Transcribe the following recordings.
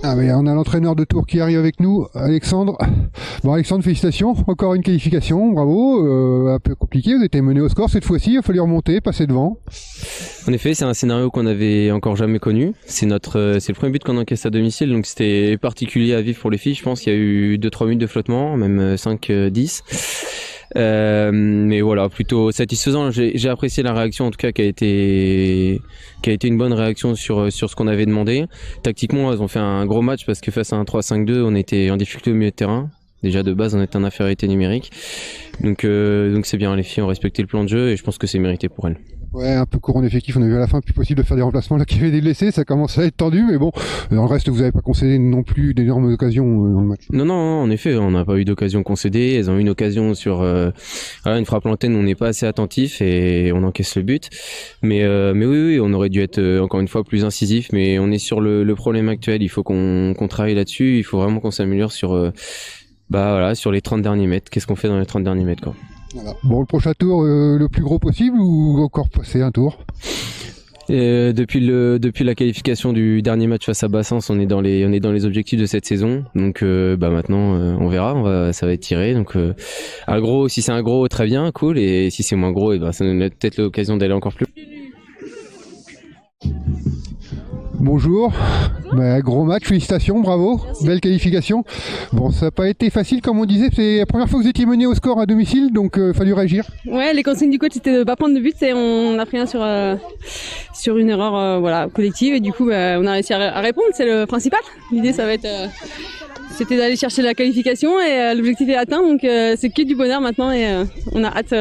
Ah mais on a l'entraîneur de Tours qui arrive avec nous, Alexandre. Bon Alexandre, félicitations, encore une qualification, bravo. Un peu compliqué, vous étiez mené au score cette fois-ci, il a fallu remonter, passer devant. En effet, c'est un scénario qu'on avait encore jamais connu. C'est le premier but qu'on encaisse à domicile, donc c'était particulier à vivre pour les filles. Je pense qu'il y a eu 2-3 minutes de flottement, même 5-10. Mais voilà, plutôt satisfaisant. J'ai apprécié la réaction en tout cas qui a été une bonne réaction sur ce qu'on avait demandé. Tactiquement, elles ont fait un gros match parce que face à un 3-5-2, on était en difficulté au milieu de terrain. Déjà de base, on était en infériorité numérique. Donc c'est bien, les filles ont respecté le plan de jeu et je pense que c'est mérité pour elles. Ouais, un peu court en effectif, on a vu à la fin plus possible de faire des remplacements là qu'il y avait des blessés, ça commence à être tendu, mais bon, dans le reste vous n'avez pas concédé non plus d'énormes occasions dans le match. Non, en effet, on n'a pas eu d'occasion concédée, elles ont eu une occasion sur une frappe lointaine où on n'est pas assez attentif et on encaisse le but. Mais oui, on aurait dû être encore une fois plus incisif, mais on est sur le problème actuel, il faut qu'on travaille là-dessus, il faut vraiment qu'on s'améliore sur les 30 derniers mètres. Qu'est-ce qu'on fait dans les 30 derniers mètres, quoi. Voilà. Bon, le prochain tour, le plus gros possible ou encore passer un tour? Depuis la qualification du dernier match face à Bassens, on est dans les objectifs de cette saison. Donc maintenant on verra, ça va être tiré. Donc un gros, si c'est un gros, très bien, cool. Et si c'est moins gros, ça nous donne peut-être l'occasion d'aller encore plus. Bonjour, gros match, félicitations, bravo, merci. Belle qualification. Bon, ça n'a pas été facile comme on disait, c'est la première fois que vous étiez mené au score à domicile, donc il a fallu réagir. Ouais, les consignes du coach c'était de ne pas prendre de but et on a pris un sur une erreur collective et du coup on a réussi à répondre, c'est le principal. L'idée ça va être c'était d'aller chercher la qualification et l'objectif est atteint, donc c'est que du bonheur maintenant et on a hâte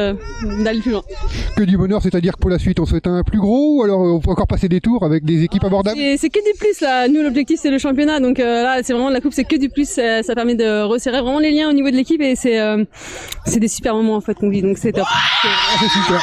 d'aller plus loin. Que du bonheur, c'est-à-dire que pour la suite on souhaite un plus gros ou alors on peut encore passer des tours avec des équipes abordables? C'est que du plus là, nous l'objectif c'est le championnat, donc là c'est vraiment la coupe, c'est que du plus, ça permet de resserrer vraiment les liens au niveau de l'équipe et c'est des super moments en fait qu'on vit, donc c'est top. C'est super.